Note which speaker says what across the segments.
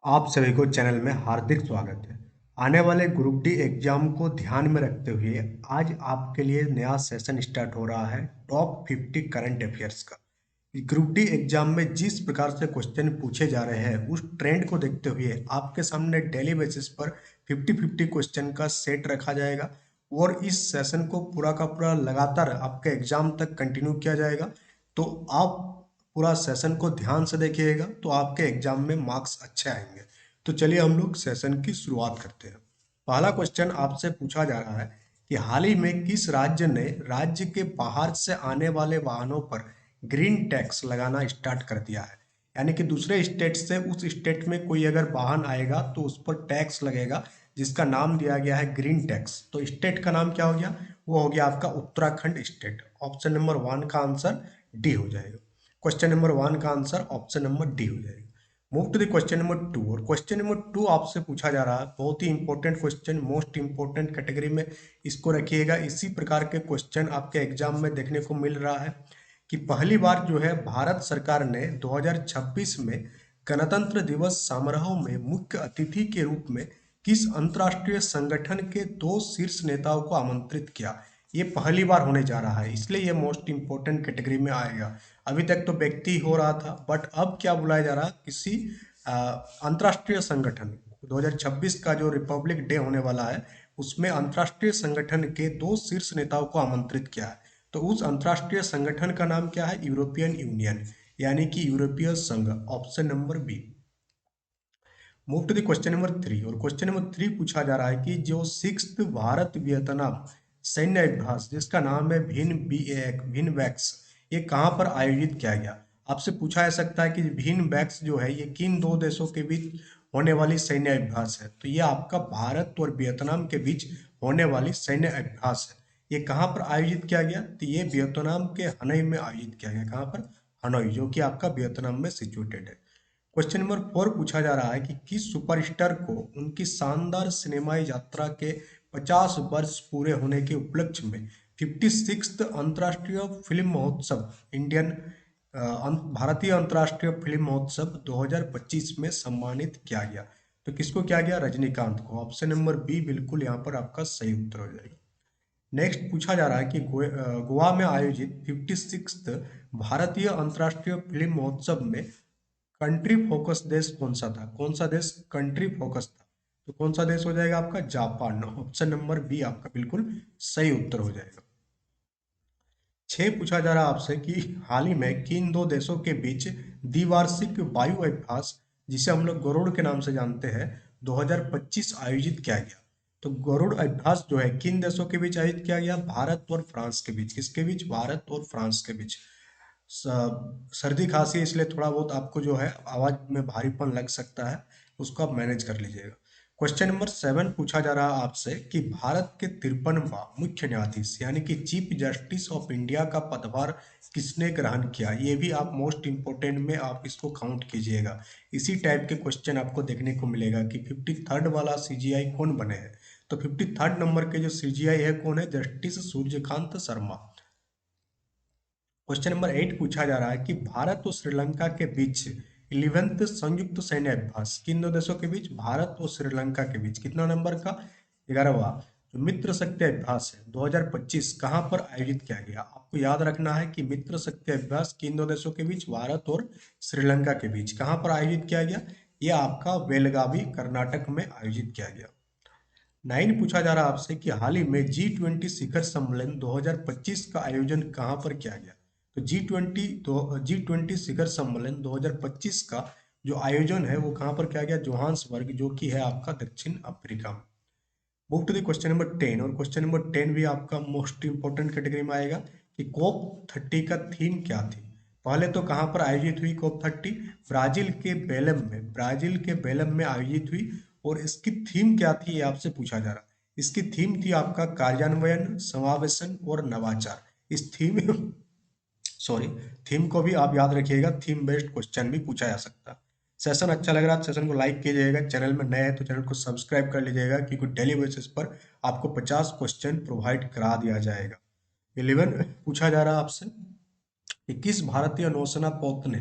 Speaker 1: आप सभी को चैनल में हार्दिक स्वागत है। आने वाले ग्रुप डी एग्जाम को ध्यान में रखते हुए आज आपके लिए नया सेशन स्टार्ट हो रहा है टॉप 50 करंट अफेयर्स का। ग्रुप डी एग्जाम में जिस प्रकार से क्वेश्चन पूछे जा रहे हैं उस ट्रेंड को देखते हुए आपके सामने डेली बेसिस पर 50-50 क्वेश्चन का सेट रखा जाएगा और इस सेशन को पूरा का पूरा लगातार आपके एग्जाम तक कंटिन्यू किया जाएगा। तो आप पूरा सेशन को ध्यान से देखिएगा तो आपके एग्जाम में मार्क्स अच्छे आएंगे। तो चलिए हम लोग सेशन की शुरुआत करते हैं। पहला क्वेश्चन आपसे पूछा जा रहा है कि हाल ही में किस राज्य ने राज्य के बाहर से आने वाले वाहनों पर ग्रीन टैक्स लगाना स्टार्ट कर दिया है। यानी कि दूसरे स्टेट से उस स्टेट में कोई अगर वाहन आएगा तो उस पर टैक्स लगेगा जिसका नाम दिया गया है ग्रीन टैक्स। तो स्टेट का नाम क्या हो गया? वो हो गया आपका उत्तराखंड स्टेट। ऑप्शन नंबर 1 का आंसर डी हो जाएगा। क्वेश्चन नंबर 1 का आंसर ऑप्शन नंबर डी हो जाएगा। Move to the question number 2। और क्वेश्चन नंबर 2 आपसे पूछा जा रहा है, बहुत ही important question, most important category में इसको रखिएगा। इसी प्रकार के क्वेश्चन आपके एग्जाम में देखने को मिल रहा है कि पहली बार जो है भारत सरकार ने 2026 में गणतंत्र दिवस समारोह में मुख्य अतिथि के रूप में किस अंतर्राष्ट्रीय संगठन के 2 शीर्ष नेताओं को आमंत्रित किया। ये पहली बार होने जा रहा है, इसलिए ये मोस्ट इंपॉर्टेंट कैटेगरी में आएगा। अभी तक तो व्यक्ति हो रहा था, बट अब क्या बुलाया जा रहा है? किसी अंतर्राष्ट्रीय संगठन। 2026 का जो रिपब्लिक डे होने वाला है उसमें अंतर्राष्ट्रीय संगठन के 2 शीर्ष नेताओं को आमंत्रित किया है। तो उस अंतर्राष्ट्रीय संगठन का नाम क्या है? यूरोपियन यूनियन, यानी कि यूरोपीय संघ। Option number B. Move to the question number 3। और क्वेश्चन नंबर 3 पूछा जा रहा है कि जो 6th भारत वियतनाम सैन्य अभ्यास जिसका नाम है भिन वैक्स, ये कहाँ पर आयोजित किया गया? आपसे पूछा जा सकता है कि भिन वैक्स जो है ये किन दो देशों के बीच होने वाली सैन्य अभ्यास है। तो ये आपका भारत और वियतनाम के बीच होने वाली सैन्य अभ्यास है। ये कहाँ पर आयोजित किया गया? तो ये वियतनाम के हनोई में आयोजित किया गया। कहाँ पर? हनोई, जो कि आपका वियतनाम में सिचुएटेड है। क्वेश्चन नंबर 4 पूछा जा रहा है कि किस सुपरस्टार को उनकी शानदार सिनेमाई यात्रा के 50 वर्ष पूरे होने के उपलक्ष्य में 56th अंतर्राष्ट्रीय फिल्म महोत्सव भारतीय अंतर्राष्ट्रीय फिल्म महोत्सव 2025 में सम्मानित किया गया? तो किसको किया गया? रजनीकांत को। ऑप्शन नंबर बी बिल्कुल यहाँ पर आपका सही उत्तर हो जाएगा। नेक्स्ट पूछा जा रहा है कि गोवा में आयोजित 56th भारतीय अंतर्राष्ट्रीय फिल्म महोत्सव में कंट्री फोकस देश कौन सा था? कौन सा देश कंट्री फोकस था? तो कौन सा देश हो जाएगा आपका? जापान। ऑप्शन नंबर बी आपका बिल्कुल सही उत्तर हो जाएगा। 6 पूछा जा रहा है आपसे कि हाल ही में किन दो देशों के बीच द्विवार्षिक वायु अभ्यास, जिसे हम लोग गरुड़ के नाम से जानते हैं, 2025 आयोजित किया गया? तो गरुड़ अभ्यास जो है किन देशों के बीच आयोजित किया गया? भारत और फ्रांस के बीच। किसके बीच? भारत और फ्रांस के बीच। सर्दी खांसी है, इसलिए थोड़ा बहुत आपको जो है आवाज में भारीपन लग सकता है, उसको आप मैनेज कर लीजिएगा। क्वेश्चन नंबर 7 पूछा जा रहा है आपसे कि भारत के 53वां मुख्य न्यायाधीश यानी कि चीफ जस्टिस ऑफ इंडिया का पदभार किसने ग्रहण किया? ये भी आप मोस्ट इंपोर्टेंट में आप इसको काउंट कीजिएगा। इसी टाइप के क्वेश्चन आपको देखने को मिलेगा कि 53rd वाला सीजीआई कौन बने हैं। तो 53rd नंबर के जो सीजीआई है कौन है? Justice Suryakant Sharma. Question number 8 पूछा जा रहा है कि भारत और श्रीलंका के बीच 11th संयुक्त सैन्य अभ्यास किन दो देशों के बीच? भारत और श्रीलंका के बीच। कितना नंबर का? 11वां। जो मित्र शक्ति अभ्यास है 2025 कहां पर आयोजित किया गया? आपको याद रखना है कि मित्र शक्ति अभ्यास किन दो देशों के बीच? भारत और श्रीलंका के बीच। कहां पर आयोजित किया गया? यह आपका बेलगावी कर्नाटक में आयोजित किया गया। 9 पूछा जा रहा है आपसे कि हाल ही में G20 शिखर सम्मेलन 2025 का आयोजन कहां पर किया गया? तो G20 शिखर सम्मेलन 2025 का जो आयोजन है वो कहां पर किया गया? जोहान्सबर्ग, जो कि है आपका दक्षिण अफ्रीका में। Move to the question number 10। और क्वेश्चन नंबर 10 भी आपका मोस्ट इंपोर्टेंट कैटेगरी में आएगा कि कोप 30 का थीम क्या थी? पहले तो कहां पर आयोजित हुई कोप 30? ब्राजील के बेलम में आयोजित हुई। और इसकी थीम क्या थी ये आपसे पूछा जा रहा है। इसकी थीम थी आपका कार्यान्वयन, समावेशन और नवाचार। इस थीम सॉरी थीम को भी आप याद रखिएगा, थीम बेस्ड क्वेश्चन भी पूछा जा सकता है। सेशन अच्छा लग रहा है, सेशन को लाइक कीजिएगा। चैनल में नए हैं तो चैनल को सब्सक्राइब कर लीजिएगा, क्योंकि डेली बेसिस पर आपको 50 क्वेश्चन प्रोवाइड करा दिया जाएगा। 11 पूछा जा रहा है आपसे कि किस भारतीय नौसेना पोत ने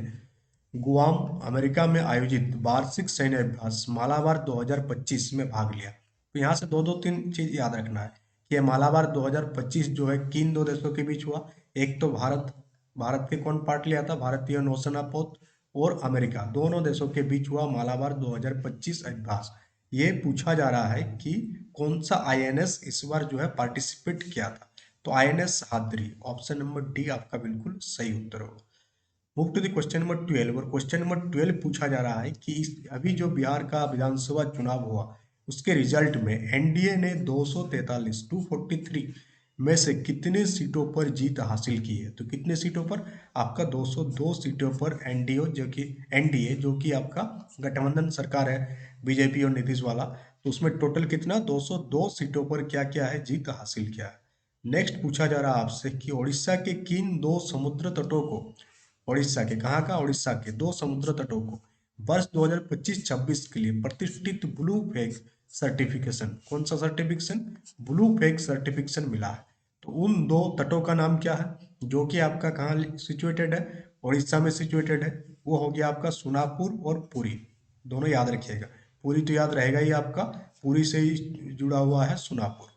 Speaker 1: गुआम अमेरिका में आयोजित वार्षिक सैन्य अभ्यास मालाबार 2025 में भाग लिया। तो यहाँ से दो दो तीन चीज याद रखना है कि ये मालाबार 2025 जो है किन दो देशों के बीच हुआ। एक तो भारत, भारत के कौन पार्ट लिया था, भारतीय नौसेना पोत, और अमेरिका, दोनों देशों के बीच हुआ मालाबार 2025 अभ्यास। ये पूछा जा रहा है कि कौन सा आईएनएस इस बार जो है पार्टिसिपेट किया था। तो आईएनएस हाद्री, ऑप्शन नंबर डी आपका बिल्कुल सही उत्तर होगा। Move to the question number 12, और क्वेश्चन नंबर 12 पूछा जा रहा है कि अभी जो बिहार का विधानसभा चुनाव हुआ उसके रिजल्ट में एनडीए ने 243 243 में से कितने सीटों पर जीत हासिल की है। तो कितने सीटों पर, आपका 202 सीटों पर एनडीए जो कि आपका गठबंधन सरकार है, बीजेपी और नीतीश वाला, तो उसमें टोटल कितना 202 सीटों पर क्या क्या है जीत हासिल किया है। नेक्स्ट पूछा जा रहा है आपसे कि उड़ीसा के किन दो समुद्र तटों को, उड़ीसा के कहाँ का, उड़ीसा के दो समुद्र तटों को वर्ष 2025-26 के लिए प्रतिष्ठित ब्लू फ्लैग सर्टिफिकेशन, कौन सा सर्टिफिकेशन, ब्लू फ्लैग सर्टिफिकेशन मिला है। तो उन दो तटों का नाम क्या है, जो कि आपका कहाँ सिचुएटेड है, उड़ीसा में सिचुएटेड है। वो हो गया आपका सोनापुर और पुरी, दोनों याद रखिएगा। पुरी तो याद रहेगा ही आपका, पुरी से ही जुड़ा हुआ है Sonapur.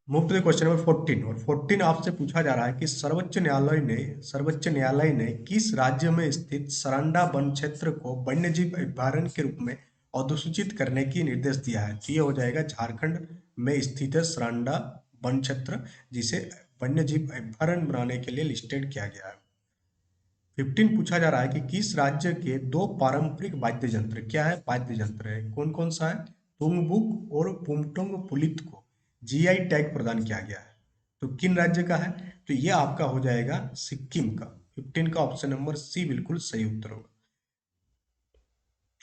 Speaker 1: Move to the question number 14, और 14 आपसे पूछा जा रहा है कि सर्वोच्च न्यायालय ने किस राज्य में स्थित सरांडा वन क्षेत्र को वन्यजीव अभयारण्य के रूप में अधिसूचित करने की निर्देश दिया है। तो ये हो जाएगा झारखंड में स्थित है सरांडा वन क्षेत्र, जिसे वन्यजीव अभयारण्य बनाने के लिए लिस्टेड किया गया है। 15 पूछा जा रहा है कि किस राज्य के दो पारंपरिक वाद्य यंत्र, क्या है वाद्य यंत्र है, कौन कौन सा है, तुंगबुक और पुमटोंग पुलित को जीआई टैग प्रदान किया गया है। तो किन राज्य का है, तो ये आपका हो जाएगा सिक्किम का। 15 का ऑप्शन नंबर सी बिल्कुल सही उत्तर होगा।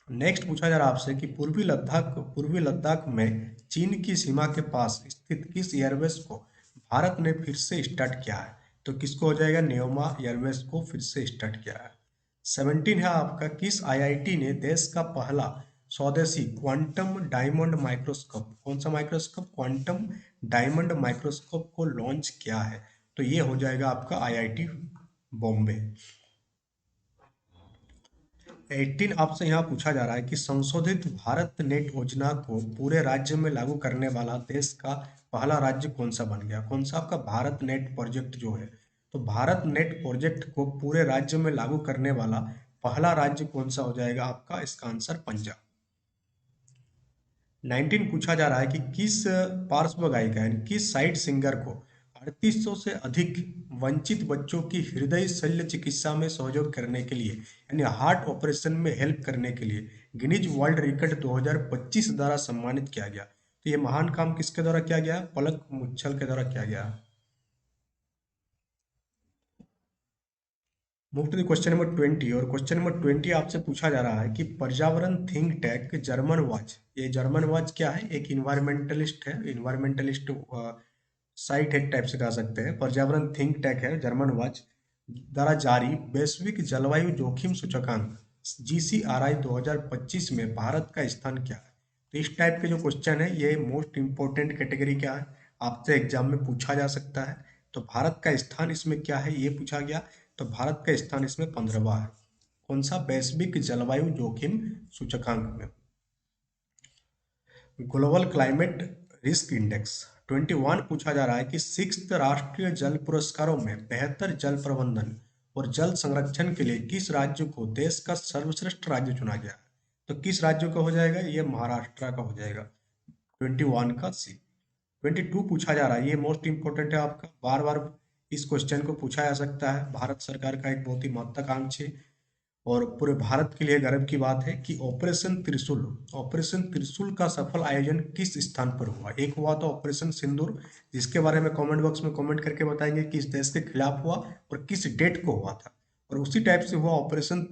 Speaker 1: नेक्स्ट पूछा जा रहा है आपसे कि पूर्वी लद्दाख में चीन की सीमा के पास स्थित किस एयरबेस को भारत ने फिर से स्टार्ट किया है। तो किसको हो जाएगा, न्योमा एयरबेस को फिर से स्टार्ट किया है। 17 है आपका, किस आईआईटी ने देश का पहला स्वदेशी क्वांटम डायमंड माइक्रोस्कोप, कौन सा माइक्रोस्कोप, क्वांटम डायमंड माइक्रोस्कोप को लॉन्च किया है। तो ये हो जाएगा आपका आईआईटी बॉम्बे। 18 आपसे यहाँ पूछा जा रहा है कि संशोधित भारत नेट योजना को पूरे राज्य में लागू करने वाला देश का पहला राज्य कौन सा बन गया, कौन सा आपका भारत नेट प्रोजेक्ट जो है। तो भारत नेट प्रोजेक्ट को पूरे राज्य में लागू करने वाला पहला राज्य कौन सा हो जाएगा आपका, इसका आंसर पंजाब। 19 पूछा जा रहा है कि किस पार्श्व गायिका यानी किस साइड सिंगर को 3800 से अधिक वंचित बच्चों की हृदय शल्य चिकित्सा में सहयोग करने के लिए यानी हार्ट ऑपरेशन में हेल्प करने के लिए गिनीज वर्ल्ड रिकॉर्ड 2025 द्वारा सम्मानित किया गया। तो ये महान काम किसके द्वारा किया गया, पलक मुच्छल के द्वारा किया गया। Move to the question number 20, और क्वेश्चन नंबर 20 आपसे पूछा जा रहा है कि पर्यावरण थिंक टैंक जर्मन वॉच, ये जर्मन वॉच क्या है, एक इन्वायरमेंटलिस्ट है, इन्वायरमेंटलिस्ट साइट एक टाइप से कह सकते हैं, पर्यावरण थिंक टैंक है जर्मन वॉच द्वारा जारी वैश्विक जलवायु जोखिम सूचकांक जीसीआरआई 2025 में भारत का स्थान क्या है। तो इस टाइप के जो क्वेश्चन है ये मोस्ट इंपोर्टेंट कैटेगरी क्या है, आपसे एग्जाम में पूछा जा सकता है। तो भारत का स्थान इसमें क्या है ये पूछा गया। तो भारत का स्थान इसमें 15वां है, कौन सा, वैश्विक जलवायु जोखिम सूचकांक में। ग्लोबल क्लाइमेट रिस्क इंडेक्स 21 पूछा जा रहा है कि 6th राष्ट्रीय जल पुरस्कारों में बेहतर जल प्रबंधन और जल संरक्षण के लिए किस राज्य को देश का सर्वश्रेष्ठ राज्य चुना गया है। तो किस राज्य का हो जाएगा, ये महाराष्ट्र का हो जाएगा। 21 का सी। 22 पूछा जा रहा है, ये मोस्ट इंपोर्टेंट है आपका, बार बार इस क्वेश्चन को पूछा जा सकता है। भारत सरकार का एक बहुत ही महत्वाकांक्षी और पूरे भारत के लिए गर्व की बात है कि ऑपरेशन त्रिशूल का सफल आयोजन किस स्थान पर हुआ। एक हुआ था ऑपरेशन सिंदूर, जिसके बारे में कमेंट बॉक्स में कमेंट करके बताएंगे किस देश के खिलाफ हुआ और किस डेट को हुआ था। और उसी टाइप से हुआ ऑपरेशन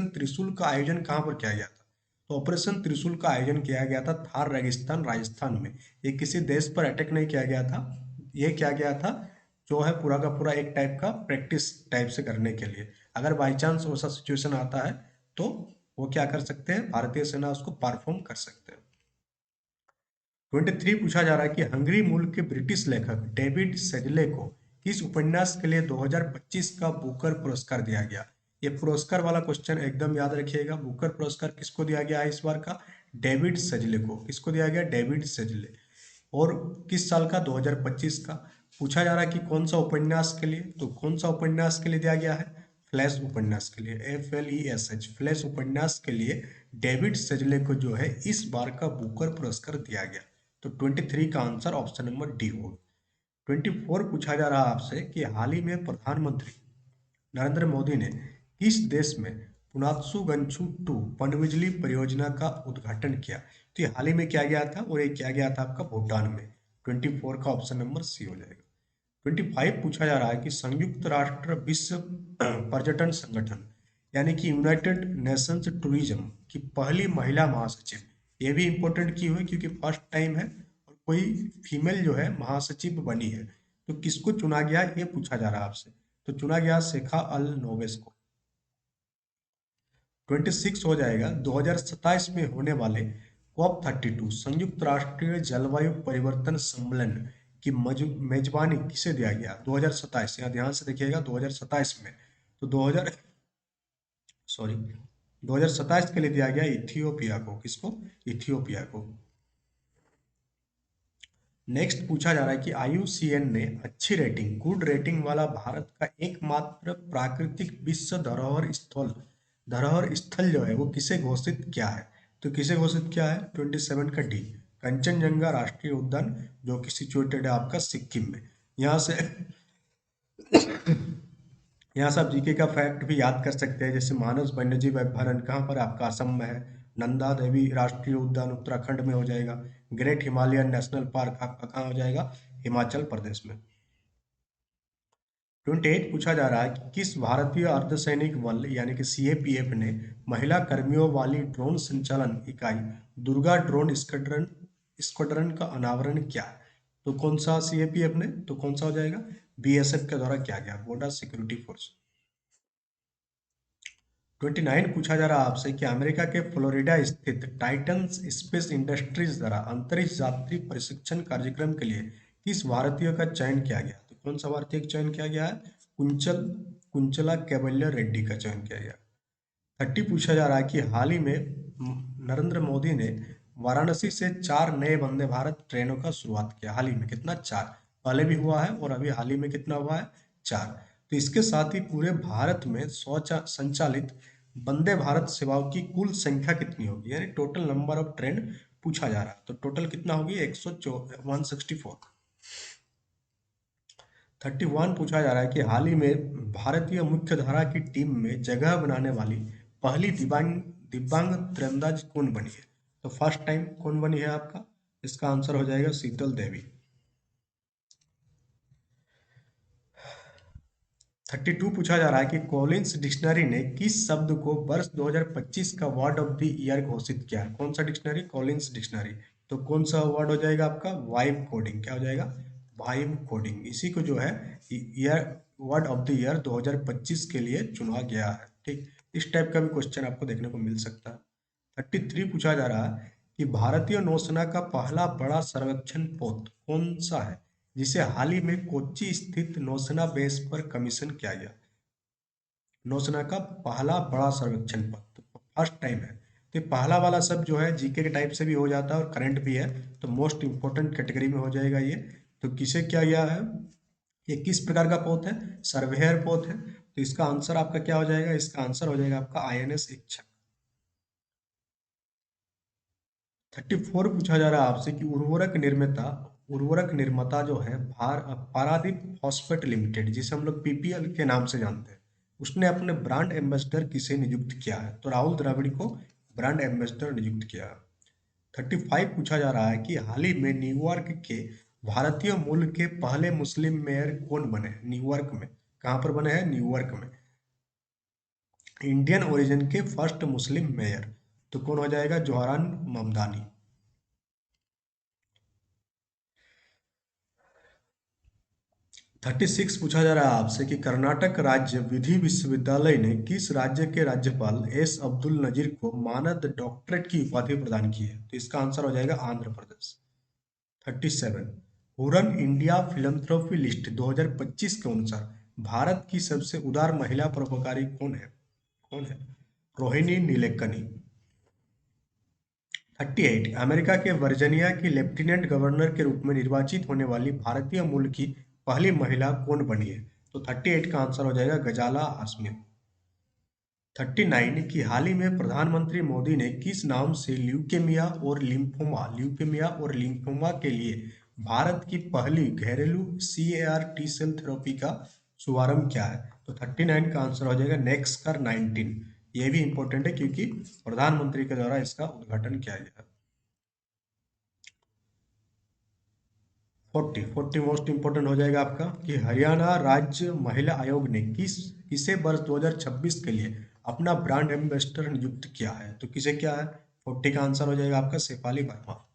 Speaker 1: त्रिशूल का आयोजन कहाँ पर किया गया था। तो ऑपरेशन त्रिशूल का आयोजन किया गया था थार रेगिस्तान राजस्थान में। ये किसी देश पर अटैक नहीं किया गया था, ये किया गया था जो है पूरा का पूरा एक टाइप का प्रैक्टिस टाइप से करने के लिए। अगर बाई चांस वैसा सिचुएशन आता है तो वो क्या कर सकते हैं, भारतीय सेना उसको परफॉर्म कर सकते हैं। 23 पूछा जा रहा है कि हंगरी मूल के ब्रिटिश लेखक डेविड सेजले को किस उपन्यास के लिए 2025 का बुकर पुरस्कार दिया गया? ये पुरस्कार वाला क्वेश्चन एकदम याद रखिएगा। बुकर पुरस्कार किसको दिया गया है इस बार का? डेविड सजले को। किसको दिया गया? डेविड सजले। और किस साल का? 2025 का। पूछा जा रहा है कि कौन सा उपन्यास के लिए, तो कौन सा उपन्यास के लिए दिया गया है? फ्लैश उपन्यास के लिए, FLESH, फ्लैश उपन्यास के लिए डेविड सजले को जो है इस बार का बुकर पुरस्कार दिया गया। तो 23 का आंसर ऑप्शन नंबर डी होगा। 24 पूछा जा रहा है आपसे कि हाल ही में प्रधानमंत्री नरेंद्र मोदी ने किस देश में पुनात्सु गंछू 2 पनबिजली परियोजना का उद्घाटन किया? तो ये हाल ही में किया गया था और ये किया गया था आपका भूटान में। 24 का ऑप्शन नंबर सी हो जाएगा। 25 पूछा जा रहा है कि संयुक्त राष्ट्र विश्व पर्यटन संगठन यानी कि यूनाइटेड नेशंस टूरिज्म की पहली महिला महासचिव, ये भी इंपॉर्टेंट की हुई क्योंकि फर्स्ट टाइम है और कोई फीमेल जो है महासचिव बनी है। तो किसको चुना गया ये पूछा जा रहा है आपसे। तो चुना गया शेखा अल नोवेस को। 26 हो जाएगा। 2027 में होने वाले COP32 संयुक्त राष्ट्रीय जलवायु परिवर्तन सम्मेलन की मेजबानी किसे दिया गया? 2027, यहाँ ध्यान से देखिएगा 2027 में। तो 2027 के लिए दिया गया इथियोपिया को। किसको? इथियोपिया को। नेक्स्ट पूछा जा रहा है कि IUCN ने अच्छी रेटिंग, गुड रेटिंग वाला भारत का एकमात्र प्राकृतिक विश्व धरोहर स्थल जो है वो किसे घोषित किया है? तो किसे घोषित किया है? 27 का डी, कंचनजंगा राष्ट्रीय उद्यान, जो कि सिचुएटेड है आपका सिक्किम में। यहाँ से यहाँ से आप जीके का फैक्ट भी याद कर सकते हैं, जैसे मानस वन्यजीव अभयारण्य कहाँ पर? आपका असम में है। नंदा देवी राष्ट्रीय उद्यान उत्तराखंड में हो जाएगा। ग्रेट हिमालयन नेशनल पार्क आपका कहाँ हो जाएगा? हिमाचल प्रदेश में। 28 पूछा जा रहा है कि किस भारतीय अर्धसैनिक बल यानी कि CAPF ने महिला कर्मियों वाली ड्रोन संचालन इकाई दुर्गा ड्रोन स्क्वाड्रन का अनावरण किया? तो कौन सा CAPF ने? तो कौन सा हो जाएगा? BSF के द्वारा किया गया, बॉर्डर सिक्योरिटी फोर्स। 29 पूछा जा रहा है आपसे कि अमेरिका के फ्लोरिडा स्थित टाइटन्स स्पेस इंडस्ट्रीज द्वारा अंतरिक्ष यात्री प्रशिक्षण कार्यक्रम के लिए किस भारतीय का चयन किया गया? तो कौन सा भारतीय का चयन किया गया है? कुंचला कैवल्यर रेड्डी का चयन किया गया। 30 पूछा जा रहा है कि हाल ही में नरेंद्र मोदी ने वाराणसी से 4 नए वंदे भारत ट्रेनों का शुरुआत किया। हाल ही में कितना? 4। पहले भी हुआ है और अभी हाल ही में कितना हुआ है? 4। तो इसके साथ ही पूरे भारत में संचालित वंदे भारत सेवाओं की कुल संख्या कितनी होगी, यानी टोटल नंबर ऑफ ट्रेन पूछा जा रहा है। तो टोटल कितना होगी? 164। 31 पूछा जा रहा है कि हाल ही में भारतीय मुख्य धारा की टीम में जगह बनाने वाली पहली दिव्यांग तीरंदाज कौन बनी है? तो फर्स्ट टाइम कौन बनी है आपका? इसका आंसर हो जाएगा शीतल देवी। 32 पूछा जा रहा है कि कॉलिंस डिक्शनरी ने किस शब्द को वर्ष 2025 का वर्ड ऑफ द ईयर घोषित किया? कौन सा डिक्शनरी? Collins dictionary. तो कौन सा वर्ड हो जाएगा आपका? Vibe coding. क्या हो जाएगा? Vibe coding. इसी को जो है year word of the year 2025 के लिए चुना गया है। ठीक, इस टाइप का भी क्वेश्चन आपको देखने को मिल सकता है। 33 पूछा जा रहा है कि भारतीय नौसेना का पहला बड़ा सर्वेक्षण पोत कौन सा है जिसे हाल ही में कोच्चि स्थित नौसेना बेस पर कमीशन किया गया? नौसेना का पहला बड़ा सर्वेक्षण पथ, फर्स्ट टाइम है। तो पहला वाला सब जो है जीके के टाइप से भी हो जाता है और करंट भी है, तो मोस्ट इंपोर्टेंट कैटेगरी में हो जाएगा ये। तो किसे किया गया है? ये किस प्रकार का पोत है? सर्वेयर पोत है। तो इसका आंसर आपका क्या हो जाएगा? इसका आंसर हो जाएगा आपका INS इच्छा। 34 पूछा जा रहा है आपसे कि उर्वरक निर्माता जो है पारादीप फॉस्फेट लिमिटेड, जिसे हम लोग PPL के नाम से जानते हैं, उसने अपने ब्रांड एम्बेसडर किसे नियुक्त किया है? तो राहुल द्रविड़ को ब्रांड एम्बेसडर नियुक्त किया है। 35 पूछा जा रहा है कि हाल ही में न्यूयॉर्क के भारतीय मूल के पहले मुस्लिम मेयर कौन बने? न्यूयॉर्क में। कहाँ पर बने हैं? न्यूयॉर्क में। इंडियन ओरिजिन के फर्स्ट मुस्लिम मेयर तो कौन हो जाएगा? जोहरान ममदानी। 36 पूछा जा रहा है आपसे कि कर्नाटक राज्य विधि विश्वविद्यालय ने किस राज्य के राज्यपाल S अब्दुल नजीर को मानद डॉक्टरेट की उपाधि प्रदान की है? तो इसका आंसर हो जाएगा Andhra Pradesh. 37 Huron India फिलंथ्रोपी list 2025 के अनुसार भारत की सबसे उदार महिला परोपकारी कौन है? कौन है? रोहिणी नीलेकनी। 38 अमेरिका के वर्जीनिया की लेफ्टिनेंट गवर्नर के रूप में निर्वाचित होने वाली भारतीय मूल की पहली महिला कौन बनी है? तो 38 का आंसर हो जाएगा गजाला आसमी। 39 की हाल ही में प्रधानमंत्री मोदी ने किस नाम से ल्यूकेमिया और लिम्फोमा के लिए भारत की पहली घरेलू CAR टी सेल थेरेपी का शुभारंभ किया है? तो 39 का आंसर हो जाएगा नेक्सकर 19। ये भी इंपॉर्टेंट है क्योंकि प्रधानमंत्री के द्वारा इसका उद्घाटन किया गया। 40 मोस्ट इंपोर्टेंट हो जाएगा आपका कि हरियाणा राज्य महिला आयोग ने किसे वर्ष 2026 के लिए अपना ब्रांड एम्बेसडर नियुक्त किया है? तो किसे क्या है? 40 का आंसर हो जाएगा आपका शेफाली वर्मा।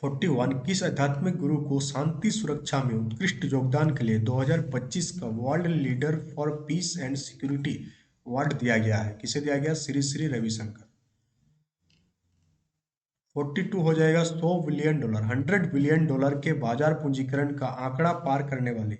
Speaker 1: 41 किस आध्यात्मिक गुरु को शांति सुरक्षा में उत्कृष्ट योगदान के लिए 2025 का world leader for piece and security award दिया गया है? किसे दिया गया? श्री श्री रविशंकर। 42 हो जाएगा $100 बिलियन, $100 बिलियन के बाजार पूंजीकरण का आंकड़ा पार करने वाली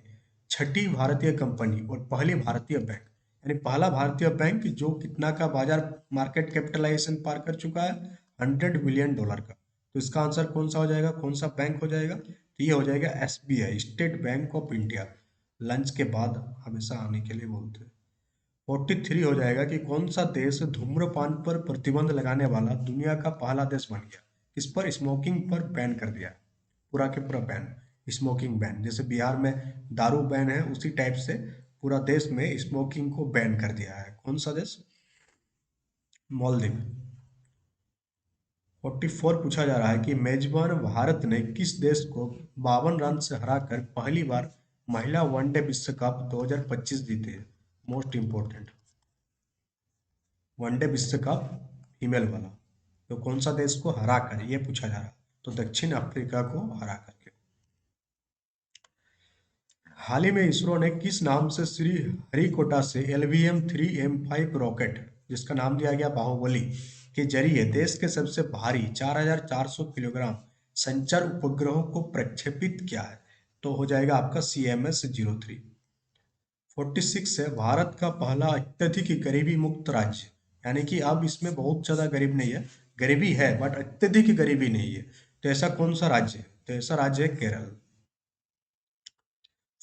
Speaker 1: छठी भारतीय कंपनी और पहली भारतीय बैंक, यानी पहला भारतीय बैंक जो कितना का बाजार मार्केट कैपिटलाइजेशन पार कर चुका है? $100 बिलियन का। तो इसका आंसर कौन सा हो जाएगा? कौन सा बैंक हो जाएगा? तो ये हो जाएगा SBI, state bank of India. Lunch के बाद हमेशा आने के लिए बोलते हैं। 43 हो जाएगा कि कौन सा देश धूम्रपान पर प्रतिबंध लगाने वाला दुनिया का पहला देश बन गया? इस पर स्मोकिंग पर बैन कर दिया, पूरा के पूरा बैन, स्मोकिंग बैन। जैसे बिहार में दारू बैन है उसी टाइप से पूरा देश में स्मोकिंग को बैन कर दिया है। कौन सा देश? मालदीव। 44 पूछा जा रहा है कि मेजबान भारत ने किस देश को 52 रन से हराकर पहली बार महिला वनडे विश्व कप 2025 जीते? मोस्ट इंपोर्टेंट वनडे विश्व कप फीमेल वाला, तो कौन सा देश को हरा कर ये पूछा जा रहा है? तो दक्षिण अफ्रीका को हरा करके। हाल ही में इसरो ने किस नाम से श्री हरिकोटा से LVM-3M5 रॉकेट, जिसका नाम दिया गया बाहुबली, के जरिए देश के सबसे भारी 4400 किलोग्राम संचार उपग्रहों को प्रक्षेपित किया है? तो हो जाएगा आपका CMS-03। 46 है भारत का पहला अत्यधिक गरीबी मुक्त राज्य, यानी कि अब इसमें बहुत ज्यादा गरीब नहीं है, गरीबी है बट अत्यधिक गरीबी नहीं है। तो ऐसा कौन सा राज्य है? तो ऐसा राज्य है केरल।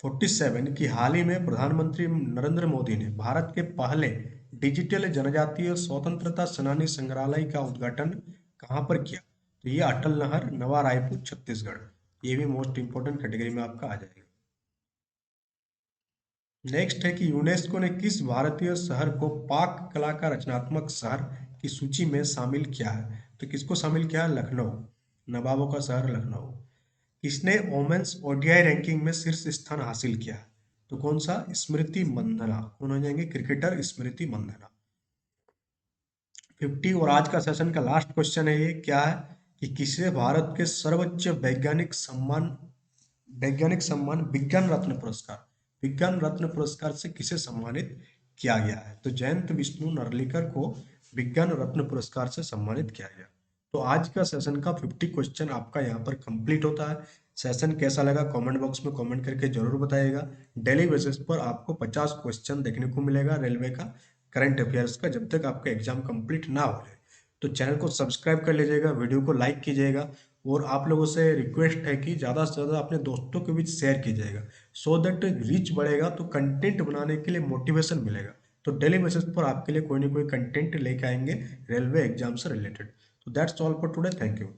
Speaker 1: 47 की हाल ही में प्रधानमंत्री नरेंद्र मोदी ने भारत के पहले डिजिटल जनजातीय स्वतंत्रता सेनानी संग्रहालय का उद्घाटन कहाँ पर किया? तो ये अटल नहर, नवा रायपुर, छत्तीसगढ़। ये भी मोस्ट इंपोर्टेंट कैटेगरी में आपका आ जाएगा। नेक्स्ट है कि यूनेस्को ने किस भारतीय शहर को पाक कला का रचनात्मक शहर की सूची में शामिल किया है? तो किसको शामिल किया है? लखनऊ, नवाबों का शहर लखनऊ। किसने वोमेन्स ODI रैंकिंग में शीर्ष स्थान हासिल किया है? तो कौन सा? स्मृति मंदाना। कौन हो जाएंगे? क्रिकेटर स्मृति मंदाना। 50 और आज का सेशन का लास्ट क्वेश्चन है, ये क्या है कि किसे भारत के सर्वोच्च वैज्ञानिक सम्मान विज्ञान रत्न पुरस्कार, विज्ञान रत्न पुरस्कार से किसे सम्मानित किया गया है? तो जयंत विष्णु नर्लिकर को विज्ञान रत्न पुरस्कार से सम्मानित किया गया। तो आज का सेशन का 50 क्वेश्चन आपका यहाँ पर कंप्लीट होता है। सेशन कैसा लगा कमेंट बॉक्स में कमेंट करके जरूर बताइएगा। डेली बेसिस पर आपको 50 क्वेश्चन देखने को मिलेगा रेलवे का, करंट अफेयर्स का, जब तक आपका एग्जाम कंप्लीट ना हो जाए। तो चैनल को सब्सक्राइब कर लीजिएगा, वीडियो को लाइक कीजिएगा और आप लोगों से रिक्वेस्ट है कि ज़्यादा से ज़्यादा अपने दोस्तों के बीच शेयर कीजिएगा, सो दैट रीच बढ़ेगा तो कंटेंट बनाने के लिए मोटिवेशन मिलेगा। तो डेली बेसिस पर आपके लिए कोई ना कोई कंटेंट लेके आएंगे रेलवे एग्जाम से रिलेटेड। तो that's all for today, thank you.